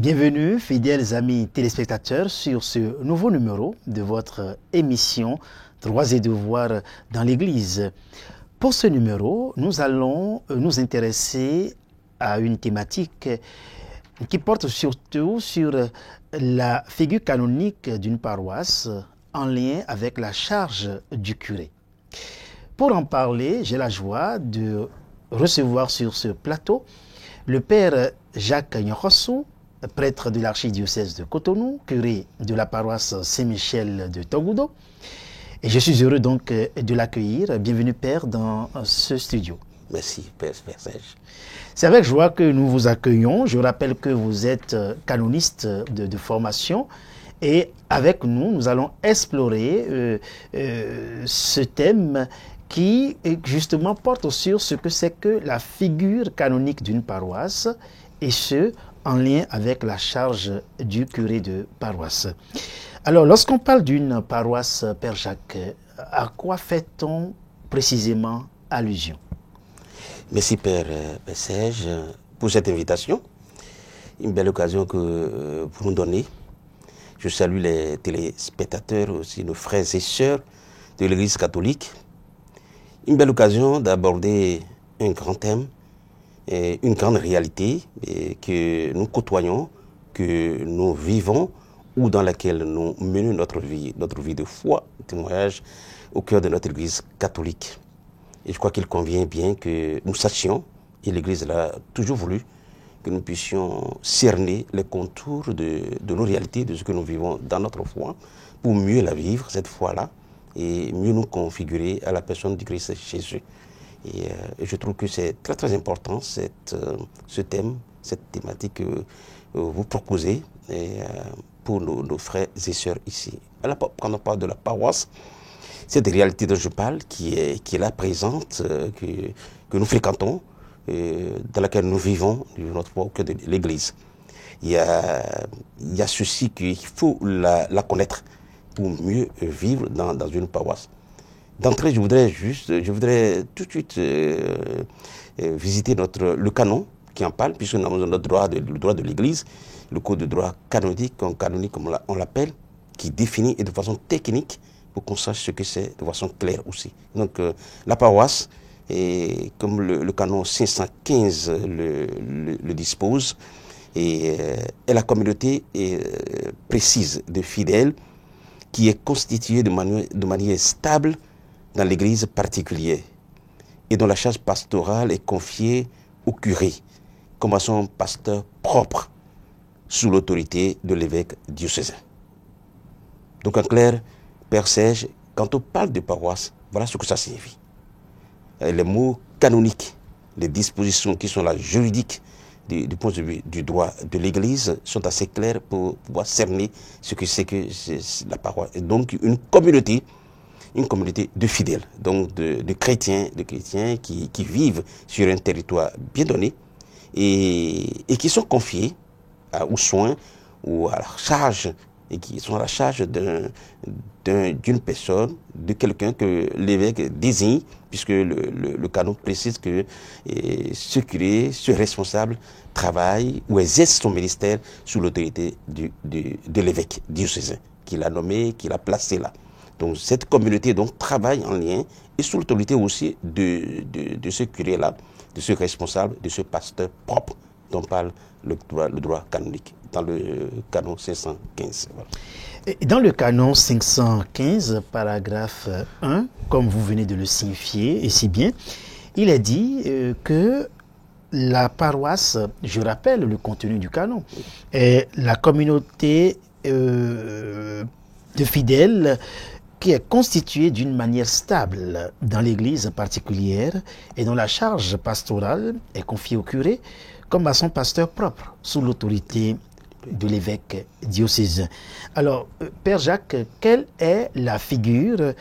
Bienvenue, fidèles amis téléspectateurs, sur ce nouveau numéro de votre émission Droits et devoirs dans l'Église. Pour ce numéro, nous allons nous intéresser à une thématique qui porte surtout sur la figure canonique d'une paroisse en lien avec la charge du curé. Pour en parler, j'ai la joie de recevoir sur ce plateau le père Jacques Nyokosu, prêtre de l'archidiocèse de Cotonou, curé de la paroisse Saint-Michel de Togudo. Et je suis heureux donc de l'accueillir. Bienvenue Père dans ce studio. Merci Père Serge. C'est avec joie que nous vous accueillons. Je rappelle que vous êtes canoniste de formation. Et avec nous, nous allons explorer ce thème qui justement porte sur ce que c'est que la figure canonique d'une paroisse, et ce, en lien avec la charge du curé de paroisse. Alors, lorsqu'on parle d'une paroisse, Père Jacques, à quoi fait-on précisément allusion? Merci Père Serge pour cette invitation. Une belle occasion que vous nous donnez. Je salue les téléspectateurs, aussi nos frères et sœurs de l'Église catholique. Une belle occasion d'aborder un grand thème, et une grande réalité que nous côtoyons, que nous vivons ou dans laquelle nous menons notre vie de foi, témoignage au cœur de notre Église catholique. Et je crois qu'il convient bien que nous sachions, et l'Église l'a toujours voulu, que nous puissions cerner les contours de nos réalités, de ce que nous vivons dans notre foi, pour mieux la vivre, cette foi-là, et mieux nous configurer à la personne du Christ Jésus. Et je trouve que c'est très très important ce thème, cette thématique que vous proposez pour nos frères et sœurs ici. Quand on parle de la paroisse, cette réalité dont je parle qui est là présente, que nous fréquentons, dans laquelle nous vivons notre foi au cœur de l'Église. Il y a ceci qu'il faut la connaître pour mieux vivre dans une paroisse. D'entrée, je voudrais tout de suite visiter le canon qui en parle, puisque nous avons le droit de l'Église, le code de droit canonique comme on l'appelle, qui définit et de façon technique pour qu'on sache ce que c'est de façon claire aussi. Donc la paroisse, et comme le canon 515 le dispose, est la communauté précise de fidèles qui est constituée de manière stable dans l'église particulière et dont la charge pastorale est confiée au curé comme à son pasteur propre sous l'autorité de l'évêque diocésain. Donc en clair, Père Serge, quand on parle de paroisse, voilà ce que ça signifie. Les mots canoniques, les dispositions qui sont là juridiques du point de vue du droit de l'église sont assez claires pour pouvoir cerner ce que c'est que la paroisse. Et donc une communauté de fidèles, donc de chrétiens qui vivent sur un territoire bien donné et qui sont confiés aux soins ou à la charge, et qui sont à la charge d'une personne, de quelqu'un que l'évêque désigne, puisque le canon précise que ce curé, ce responsable, travaille ou exerce son ministère sous l'autorité de l'évêque diocésain, qui l'a nommé, qui l'a placé là. Donc cette communauté donc travaille en lien et sous l'autorité aussi de ce curé-là, de ce responsable, de ce pasteur propre dont parle le droit canonique, dans le canon 515. Voilà. Dans le canon 515, paragraphe 1, comme vous venez de le signifier, et si bien, il est dit que la paroisse, je rappelle le contenu du canon, est la communauté de fidèles qui est constituée d'une manière stable dans l'église particulière et dont la charge pastorale est confiée au curé comme à son pasteur propre, sous l'autorité de l'évêque diocésain. Alors, Père Jacques, quelle est la figure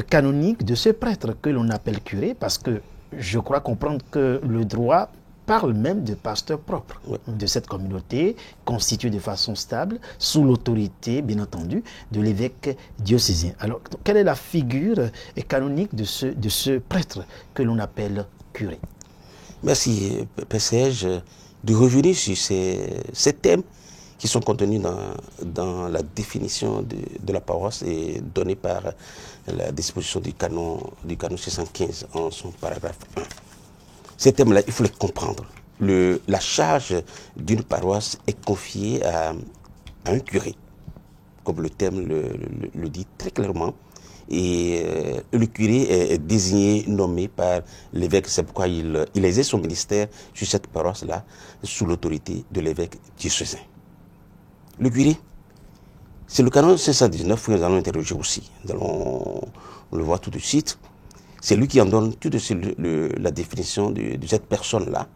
canonique de ce prêtre que l'on appelle curé? Parce que je crois comprendre que le droit parle même de pasteur propre de cette communauté, constituée de façon stable, sous l'autorité, bien entendu, de l'évêque diocésain. Alors, quelle est la figure canonique de ce prêtre que l'on appelle curé? Merci, Père Serge, de revenir sur ces thèmes qui sont contenus dans la définition de la paroisse et donnés par la disposition du canon 615 en son paragraphe 1. Ces thèmes-là, il faut les comprendre. La charge d'une paroisse est confiée à un curé, comme le thème le dit très clairement. Et le curé est désigné, nommé par l'évêque. C'est pourquoi il exerce son ministère sur cette paroisse-là, sous l'autorité de l'évêque diocésain. Le curé, c'est le canon 519 que nous allons interroger aussi. On le voit tout de suite. C'est lui qui en donne tout de suite la définition de cette personne-là,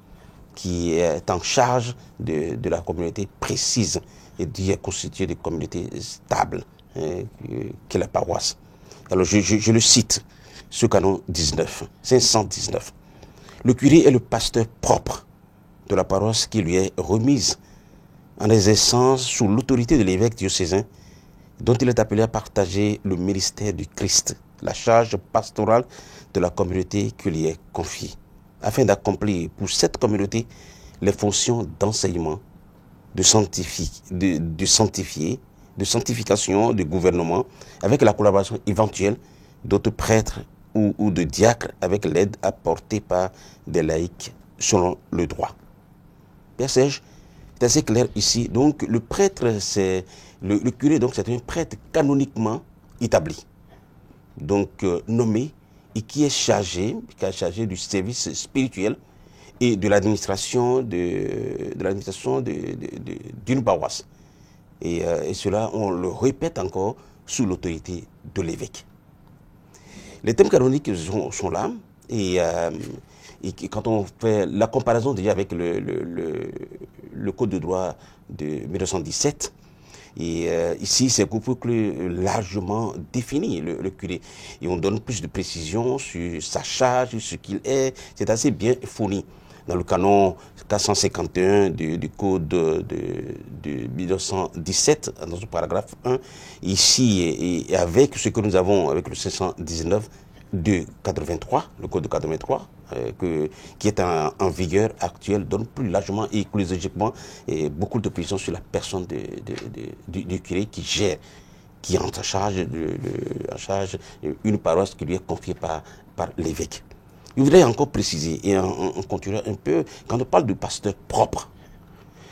qui est en charge de la communauté précise et qui est constituée de communautés stables, qu'est la paroisse. Alors je le cite, ce canon 519. Le curé est le pasteur propre de la paroisse qui lui est remise en exerçant sous l'autorité de l'évêque diocésain, dont il est appelé à partager le ministère du Christ, la charge pastorale de la communauté qui lui est confiée, afin d'accomplir pour cette communauté les fonctions d'enseignement, de sanctification, de gouvernement, avec la collaboration éventuelle d'autres prêtres ou de diacres, avec l'aide apportée par des laïcs selon le droit. Père Serge, c'est assez clair ici. Donc le prêtre, c'est le curé, donc c'est un prêtre canoniquement établi, donc nommé, et qui est chargé du service spirituel et de l'administration d'une paroisse. Et cela, on le répète encore, sous l'autorité de l'évêque. Les thèmes canoniques sont là, et quand on fait la comparaison déjà avec le Code de droit de 1917, et ici, c'est beaucoup plus largement défini, le curé. Et on donne plus de précisions sur sa charge, sur ce qu'il est. C'est assez bien fourni. Dans le canon 451 du Code de 1917, dans son paragraphe 1, ici, et avec ce que nous avons avec le 519 de 83, le Code de 83, qui est en vigueur actuelle, donne plus largement et écologiquement beaucoup de précisions sur la personne du curé qui gère, qui est en charge une paroisse qui lui est confiée par l'évêque. Je voudrais encore préciser, et en continuant un peu, quand on parle de pasteur propre,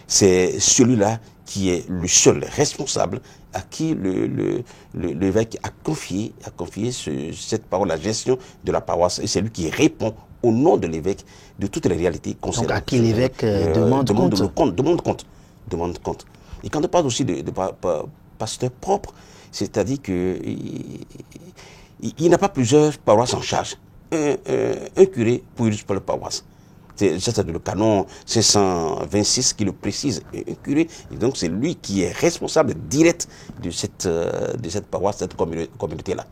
c'est celui-là qui est le seul responsable à qui l'évêque a confié cette parole, la gestion de la paroisse, et c'est lui qui répond au nom de l'évêque de toutes les réalités concernant. Donc à qui l'évêque demande compte. Et quand on parle aussi de pasteur propre, c'est-à-dire qu'il n'a pas plusieurs paroisses en charge. Un curé pour une seule paroisse. C'est le canon 526 qui le précise. Un curé, et donc c'est lui qui est responsable direct de cette paroisse, cette communauté-là.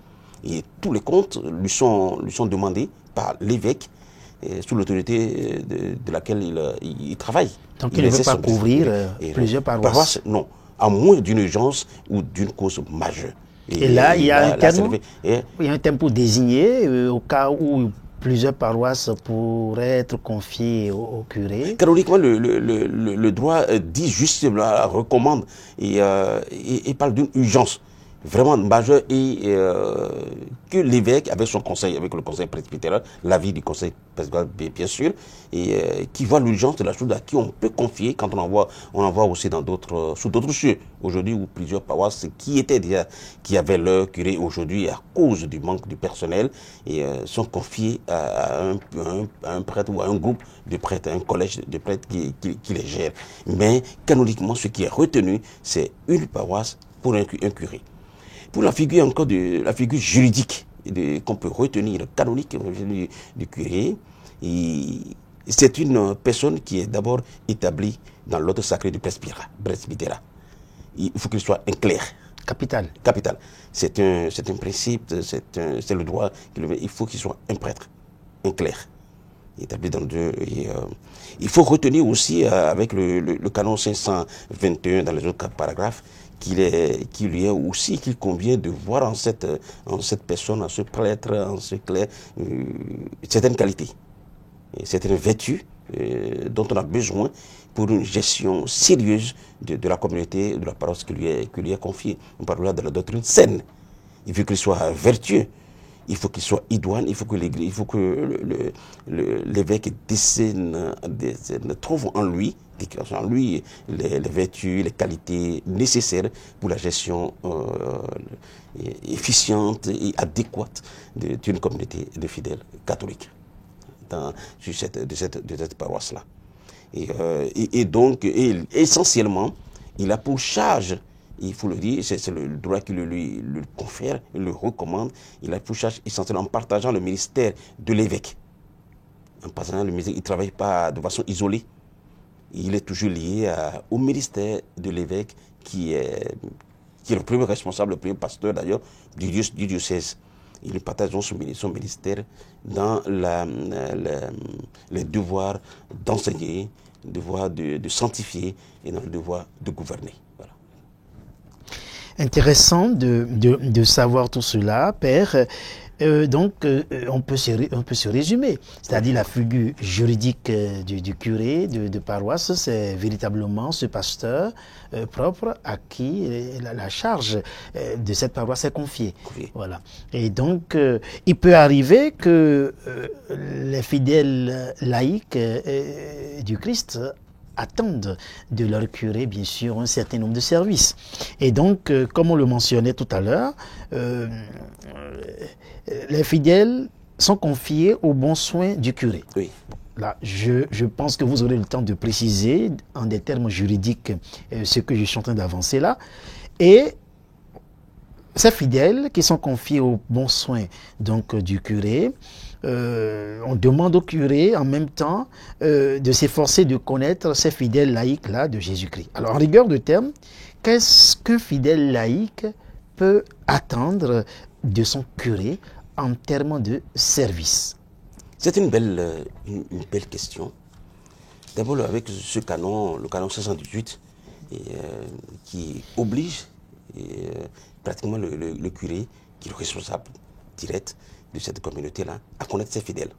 Et tous les comptes lui sont demandés par l'évêque, sous l'autorité de laquelle il travaille. Donc il ne veut pas couvrir plusieurs paroisses. Non, à moins d'une urgence ou d'une cause majeure. Et là, il y a un thème pour désigner au cas où plusieurs paroisses pourraient être confiées au curé. Canoniquement, le droit dit justement, recommande et parle d'une urgence vraiment majeure et que l'évêque, avec son conseil, avec le conseil presbytéral, l'avis du conseil presbytéral bien sûr, et qui voit l'urgence de la chose à qui on peut confier quand on en voit aussi sous d'autres cieux. Aujourd'hui, où plusieurs paroisses qui avaient leur curé aujourd'hui à cause du manque de personnel et sont confiées à un prêtre ou à un groupe de prêtres, un collège de prêtres qui les gère. Mais canoniquement, ce qui est retenu, c'est une paroisse pour un curé. Pour la figure encore la figure juridique qu'on peut retenir, canonique du curé, c'est une personne qui est d'abord établie dans l'ordre sacré du presbytérat. Il faut qu'il soit un clerc. Capital. C'est un principe, c'est le droit. Il faut qu'il soit un prêtre, un clerc. Établi dans il faut retenir aussi avec le canon 521 dans les autres paragraphes qu'il convient de voir en cette personne, en ce prêtre, en ce clerc, certaines qualités, certaines vertus dont on a besoin pour une gestion sérieuse de la communauté, de la paroisse qui lui est confiée. On parle là de la doctrine saine. Il faut qu'il soit vertueux, il faut qu'il soit idoine, il faut que l'évêque trouve en lui les vertus, les qualités nécessaires pour la gestion efficiente et adéquate d'une communauté de fidèles catholiques de cette paroisse-là. Donc, essentiellement, il a pour charge, il faut le dire, c'est le droit qu'il lui confère, il le recommande, il a pour charge essentiellement en partageant le ministère de l'évêque. En partageant le ministère, il ne travaille pas de façon isolée. Il est toujours lié au ministère de l'évêque qui est le premier responsable, le premier pasteur d'ailleurs du diocèse. Il partage donc son ministère dans les devoirs d'enseigner, le devoir de sanctifier et dans le devoir de gouverner. Voilà. Intéressant de savoir tout cela, Père. Donc, on peut se résumer. C'est-à-dire la figure juridique du curé de paroisse, c'est véritablement ce pasteur propre à qui la charge de cette paroisse est confiée. Oui. Voilà. Et donc, il peut arriver que les fidèles laïcs du Christ attendent de leur curé, bien sûr, un certain nombre de services. Et donc, comme on le mentionnait tout à l'heure, les fidèles sont confiés aux bons soins du curé. Oui. Là, je pense que vous aurez le temps de préciser en des termes juridiques ce que je suis en train d'avancer là. Et ces fidèles qui sont confiés aux bons soins donc, du curé, on demande au curé en même temps de s'efforcer de connaître ces fidèles laïcs-là de Jésus-Christ. Alors, en rigueur de terme, qu'est-ce qu'un fidèle laïc peut attendre de son curé en termes de service? C'est une belle question. D'abord, avec ce canon, le canon 518, qui oblige pratiquement le curé, qui est le responsable direct de cette communauté-là, à connaître ses fidèles.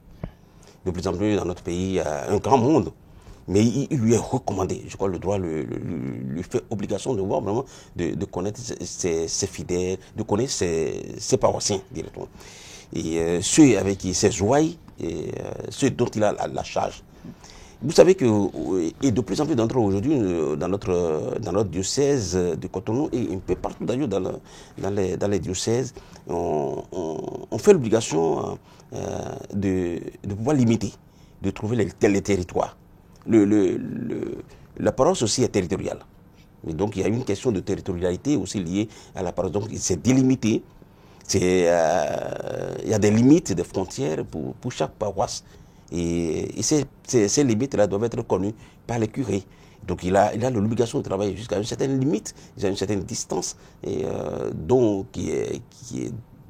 De plus en plus, dans notre pays, il y a un grand monde, mais il lui est recommandé. Je crois que le droit lui fait obligation de voir vraiment, de connaître ses fidèles, de connaître ses paroissiens directement. Et ceux avec qui ses ouailles, ceux dont il a la charge. Vous savez que, et de plus en plus d'entre eux aujourd'hui, dans notre diocèse de Cotonou, et un peu partout d'ailleurs dans les diocèses, on fait l'obligation de pouvoir limiter, de trouver les territoires. La paroisse aussi est territoriale. Et donc il y a une question de territorialité aussi liée à la paroisse. Donc c'est délimité. Il y a des limites, des frontières pour chaque paroisse. Et ces limites-là doivent être connues par les curés. Donc il a l'obligation de travailler jusqu'à une certaine limite, jusqu'à une certaine distance, et donc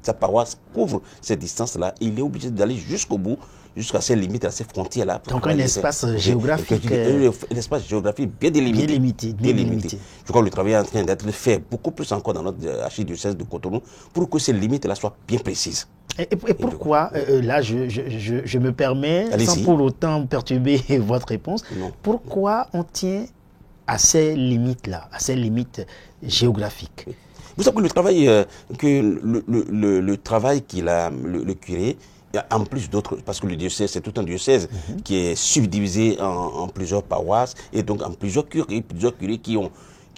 sa paroisse couvre cette distance-là. Il est obligé d'aller jusqu'au bout, jusqu'à ces limites, à ces frontières-là. Donc un espace géographique. Un espace géographique bien délimité. Bien limité. Je crois que le travail est en train d'être fait beaucoup plus encore dans notre archidiocèse de Cotonou pour que ces limites-là soient bien précises. Et pourquoi, là je me permets, sans pour autant perturber votre réponse, pourquoi on tient à ces limites-là, à ces limites géographiques? Vous savez que le travail qu'il a, le curé, en plus d'autres, parce que le diocèse, c'est tout un diocèse qui est subdivisé en plusieurs paroisses et donc en plusieurs curés qui ont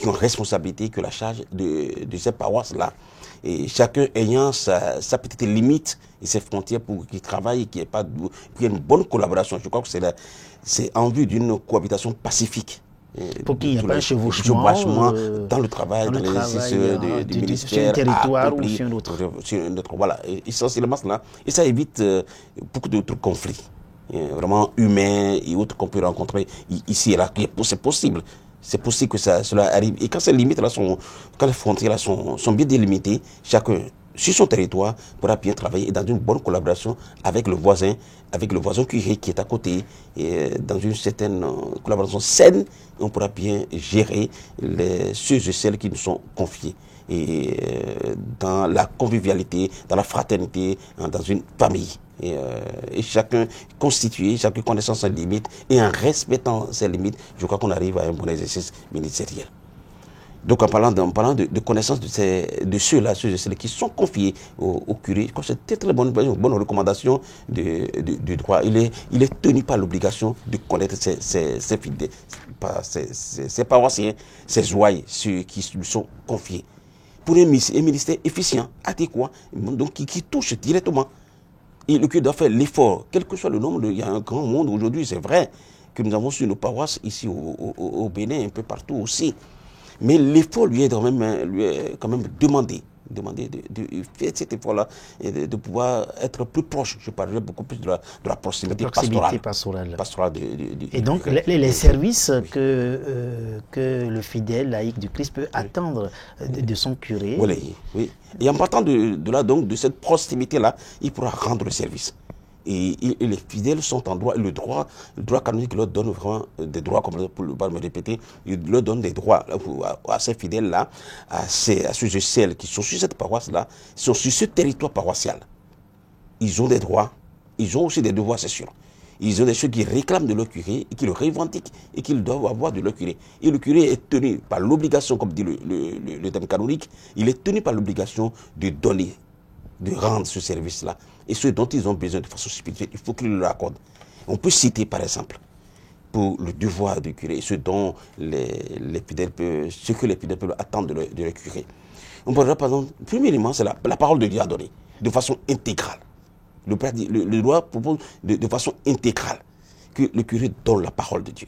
responsabilité, que la charge de ces paroisses-là. Et chacun ayant sa petite limite et ses frontières pour qu'il travaille, qu'il y ait une bonne collaboration. Je crois que c'est en vue d'une cohabitation pacifique. Pour qu'il n'y ait pas un chevauchement dans le travail, dans l'exercice du ministère, sur un territoire ou sur un autre. Voilà, essentiellement cela. Et ça évite beaucoup d'autres conflits, vraiment humains et autres qu'on peut rencontrer ici et là. C'est possible. C'est possible que cela arrive. Et quand ces limites-là quand les frontières-là sont bien délimitées, chacun sur son territoire pourra bien travailler et dans une bonne collaboration avec le voisin curé qui est à côté, et dans une certaine collaboration saine, on pourra bien gérer ceux et celles qui nous sont confiés. et dans la convivialité, dans la fraternité, dans une famille. Et chacun constitué, chacun connaissant ses limites et en respectant ses limites, je crois qu'on arrive à un bon exercice ministériel. Donc en parlant de connaissance de ceux-là, ceux qui sont confiés au curé, c'est une très bonne recommandation du droit. Il est tenu par l'obligation de connaître ses fidèles, ses paroissiens, ses ouailles, ceux qui lui sont confiés. Pour un ministère efficient, adéquat, donc qui touche directement. Et le curé doit faire l'effort, quel que soit le nombre, il y a un grand monde aujourd'hui, c'est vrai que nous avons sur nos paroisses ici au Bénin, un peu partout aussi. Mais l'effort lui est quand même demandé de faire cet effort-là et de pouvoir être plus proche. Je parlerai beaucoup plus de la proximité pastorale. Et donc, les services que le fidèle laïc du Christ peut attendre de son curé. Oui. Et en partant de là, donc, de cette proximité-là, il pourra rendre le service. Et les fidèles sont en droit, le droit canonique leur donne vraiment des droits, comme pour ne pas me répéter, il leur donne des droits à ces fidèles-là, à ceux et celles qui sont sur cette paroisse-là, sont sur ce territoire paroissial. Ils ont des droits, ils ont aussi des devoirs, c'est sûr. Ils ont des choses qu'ils réclament de leur curé et qu'ils le revendiquent et qu'ils doivent avoir de leur curé. Et le curé est tenu par l'obligation, comme dit le thème canonique, il est tenu par l'obligation de donner, de rendre ce service-là. Et ce dont ils ont besoin de façon spirituelle, il faut qu'ils le accordent. On peut citer par exemple, pour le devoir du curé, ce que les fidèles peuvent attendre de leur curé. On parlera par exemple, premièrement, c'est la parole de Dieu à donner, de façon intégrale. Le droit propose de façon intégrale que le curé donne la parole de Dieu.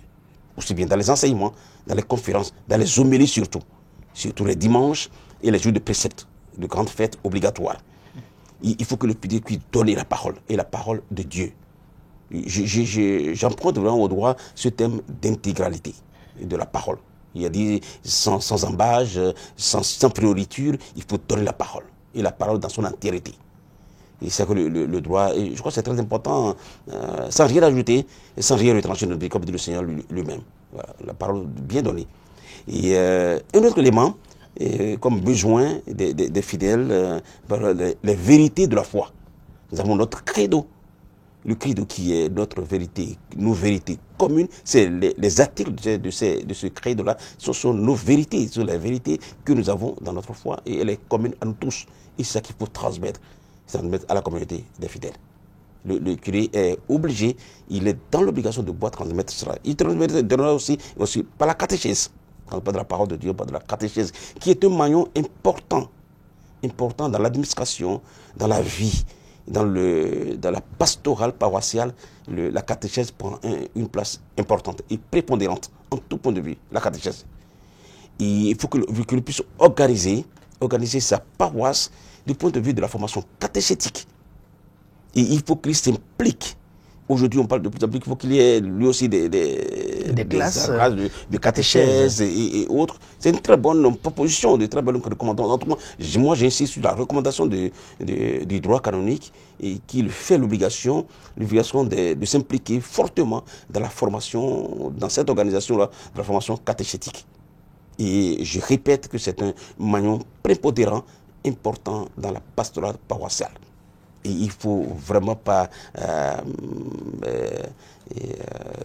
Aussi bien dans les enseignements, dans les conférences, dans les homélies surtout les dimanches et les jours de préceptes, de grandes fêtes obligatoires. Il faut que le fidèle puisse donner la parole, et la parole de Dieu. J'emprunte vraiment au droit ce thème d'intégralité de la parole. Il a dit sans embâge, sans prioriture, il faut donner la parole, et la parole dans son entièreté. Et c'est que le droit, et je crois que c'est très important, sans rien ajouter, sans rien retrancher, comme dit le Seigneur lui-même. Voilà, la parole bien donnée. Et un autre élément, comme besoin des fidèles, les vérités de la foi. Nous avons notre credo. Le credo qui est notre vérité, nos vérités communes, c'est les articles de ce credo-là, ce sont nos vérités, ce sont les vérités que nous avons dans notre foi et elle est commune à nous tous. Et c'est ça qu'il faut transmettre à la communauté des fidèles. Le curé est obligé, il est dans l'obligation de pouvoir transmettre cela. Il transmettra aussi par la catéchèse. Pas de la parole de Dieu, pas de la catéchèse, qui est un maillon important dans l'administration, dans la vie, dans la pastorale paroissiale. La catéchèse prend une place importante et prépondérante en tout point de vue, la catéchèse. Et il faut que le puisse organiser sa paroisse du point de vue de la formation catéchétique. Et il faut qu'il s'implique. Aujourd'hui, on parle de plus en plus qu'il faut qu'il y ait lui aussi des classes de catéchèse et autres. C'est une très bonne proposition, de très bonne recommandation. Moi, j'insiste sur la recommandation du droit canonique et qu'il fait l'obligation de s'impliquer fortement dans la formation, dans cette organisation-là, de la formation catéchétique. Et je répète que c'est un maillon prépondérant, important dans la pastorale paroissiale. Et il ne faut vraiment pas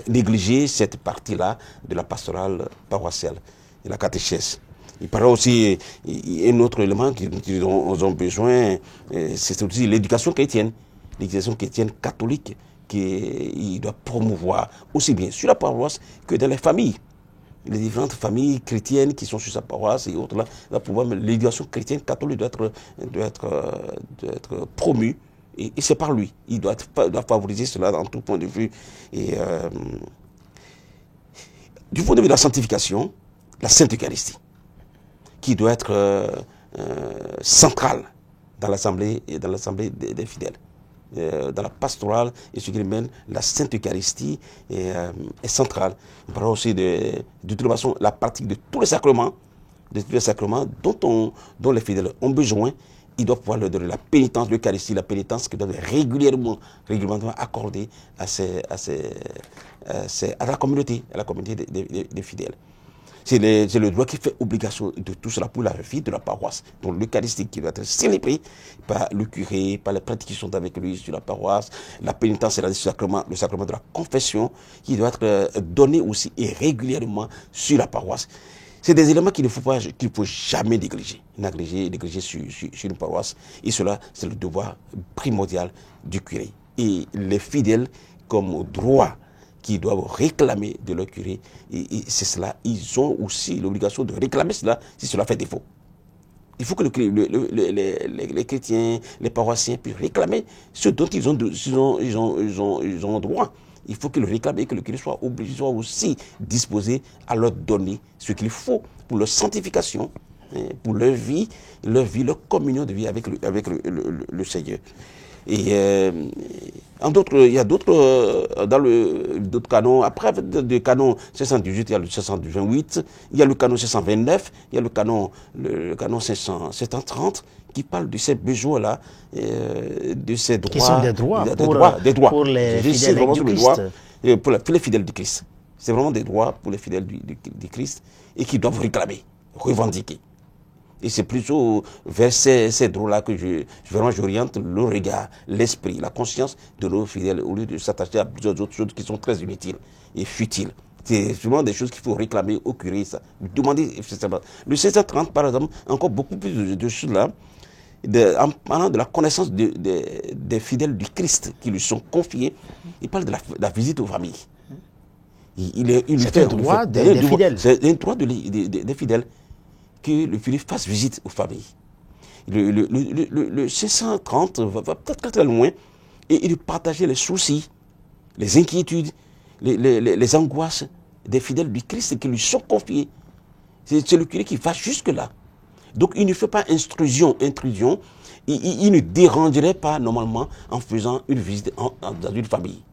négliger cette partie-là de la pastorale paroissiale, de la catéchèse. Il paraît aussi un autre élément qu'ils ont besoin, c'est aussi l'éducation chrétienne. L'éducation chrétienne catholique qu'il doit promouvoir aussi bien sur la paroisse que dans les familles. Les différentes familles chrétiennes qui sont sur sa paroisse et autres, l'éducation chrétienne catholique doit être promue. Et c'est par lui. Il doit favoriser cela dans tout point de vue. Et du point de vue de la sanctification, la Sainte Eucharistie, qui doit être centrale dans l'assemblée des fidèles. Dans la pastorale et ce qui mène, la Sainte Eucharistie est centrale. On parle aussi de toute façon la pratique de tous les sacrements, dont les fidèles ont besoin. Ils doivent pouvoir leur donner la pénitence, l'Eucharistie, la pénitence qu'ils doivent régulièrement accorder à la communauté des fidèles. C'est le droit qui fait obligation de tout cela pour la vie de la paroisse. Donc l'Eucharistie qui doit être célébrée par le curé, par les prêtres qui sont avec lui sur la paroisse, la pénitence, c'est le sacrement de la confession qui doit être donné aussi et régulièrement sur la paroisse. C'est des éléments qu'il ne faut jamais négliger. Négliger sur une paroisse. Et cela, c'est le devoir primordial du curé. Et les fidèles, comme droit, qui doivent réclamer de leur curé, et c'est cela, ils ont aussi l'obligation de réclamer cela si cela fait défaut. Il faut que les chrétiens, les paroissiens puissent réclamer ce dont ils ont droit. Il faut qu'ils le réclament et que le curé soit aussi disposé à leur donner ce qu'il faut pour leur sanctification, pour leur vie, leur communion de vie avec le Seigneur. Et il y a d'autres canons. Après le canon 718, il y a le 728, il y a le canon 729, il y a le canon 730 qui parle de ces besoins-là, de ces droits. Qui sont des droits, des droits. Pour les fidèles du Christ. Pour les fidèles du Christ. C'est vraiment des droits pour les fidèles du Christ et qui doivent réclamer, revendiquer. Et c'est plutôt vers ces droits-là que j'oriente le regard, l'esprit, la conscience de nos fidèles, au lieu de s'attacher à plusieurs autres choses qui sont très inutiles et futiles. C'est vraiment des choses qu'il faut réclamer au curé, ça. Demander, le 730, par exemple, encore beaucoup plus de choses là, en parlant de la connaissance des fidèles du Christ qui lui sont confiés, il parle de la visite aux familles. C'est un droit des fidèles. C'est un droit des fidèles que le curé fasse visite aux familles. Le 530 va peut-être très loin et il partageait les soucis, les inquiétudes, les angoisses des fidèles du Christ qui lui sont confiés. C'est le curé qui va jusque-là. Donc il ne fait pas intrusion. Il ne dérangerait pas normalement en faisant une visite dans une famille.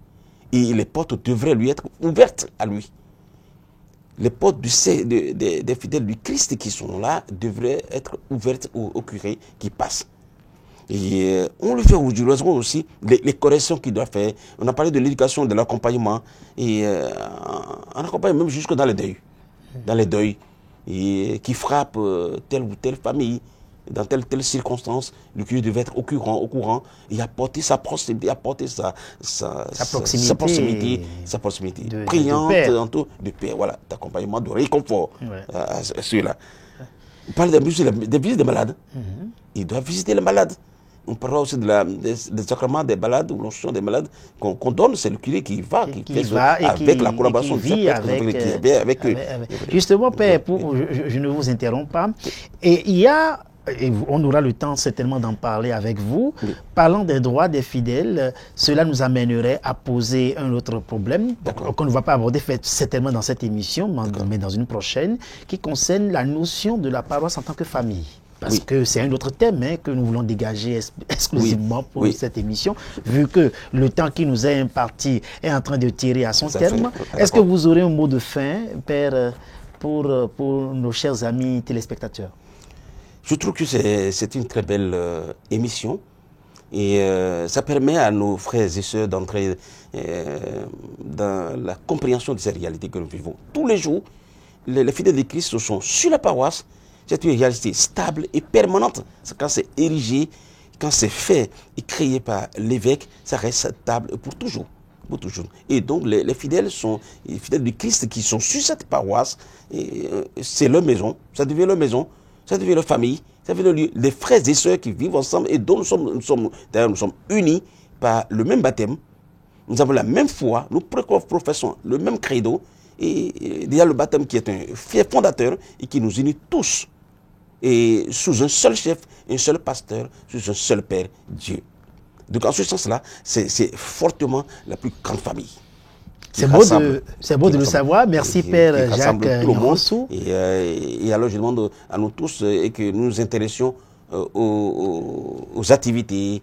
Et les portes devraient lui être ouvertes à lui. Les portes des fidèles du Christ qui sont là devraient être ouvertes au curé qui passe. Et on le fait aujourd'hui aussi, les corrections qu'il doit faire. On a parlé de l'éducation, de l'accompagnement. Et on accompagne même jusque dans les deuils. Dans les deuils qui frappent telle ou telle famille. Dans telle circonstance, le curé devait être au courant et apporter sa proximité, apporter sa proximité, priante, de paix, voilà, d'accompagnement, de réconfort à ceux-là. On parle des visites des malades. Il doit visiter les malades. On parlera aussi des sacrements des malades, ou l'onction des malades qu'on donne. C'est le curé qui va avec la collaboration avec eux. Justement, Père, je ne vous interromps pas. Et il y a... Et on aura le temps certainement d'en parler avec vous. Oui. Parlant des droits des fidèles, cela nous amènerait à poser un autre problème qu'on ne va pas aborder certainement dans cette émission, mais dans une prochaine, qui concerne la notion de la paroisse en tant que famille. Parce que c'est un autre thème que nous voulons dégager exclusivement pour cette émission, vu que le temps qui nous est imparti est en train de tirer à son terme. Est-ce que vous aurez un mot de fin, Père, pour nos chers amis téléspectateurs? Je trouve que c'est une très belle émission et ça permet à nos frères et sœurs d'entrer dans la compréhension de ces réalités que nous vivons. Tous les jours, les fidèles de Christ sont sur la paroisse. C'est une réalité stable et permanente. Quand c'est érigé, quand c'est fait et créé par l'évêque, ça reste stable pour toujours. Et donc les fidèles du Christ qui sont sur cette paroisse, c'est leur maison, ça devient leur maison. Ça devient leur famille, ça devient les frères et sœurs qui vivent ensemble et dont nous sommes unis par le même baptême. Nous avons la même foi, nous professons le même credo. Et il y a le baptême qui est un fier fondateur et qui nous unit tous. Et sous un seul chef, un seul pasteur, sous un seul Père, Dieu. Donc en ce sens-là, c'est fortement la plus grande famille. C'est beau de le savoir. Merci Père Jacques Nyonso. Et alors je demande à nous tous que nous nous intéressions aux activités,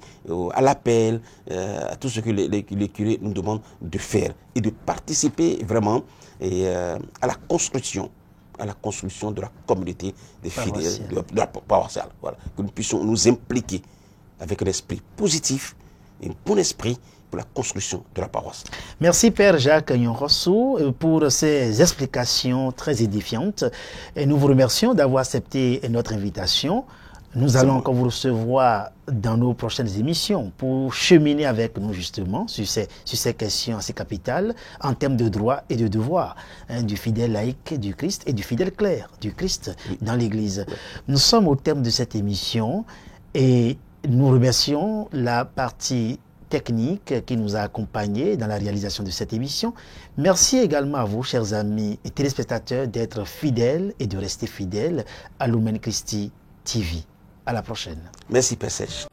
à l'appel, à tout ce que les curés nous demandent de faire et de participer vraiment à la construction de la communauté des fidèles, de la paroissiale. Voilà. Que nous puissions nous impliquer avec un esprit positif, un bon esprit, pour la construction de la paroisse. Merci Père Jacques Nyon-Rossou pour ces explications très édifiantes. Et nous vous remercions d'avoir accepté notre invitation. Nous allons encore vous recevoir dans nos prochaines émissions pour cheminer avec nous justement sur ces questions assez capitales en termes de droits et de devoirs du fidèle laïc du Christ et du fidèle clerc du Christ dans l'Église. Nous sommes au terme de cette émission et nous remercions la partie technique qui nous a accompagnés dans la réalisation de cette émission. Merci également à vous, chers amis et téléspectateurs, d'être fidèles et de rester fidèles à Lumen Christi TV. À la prochaine. Merci, Père Serge.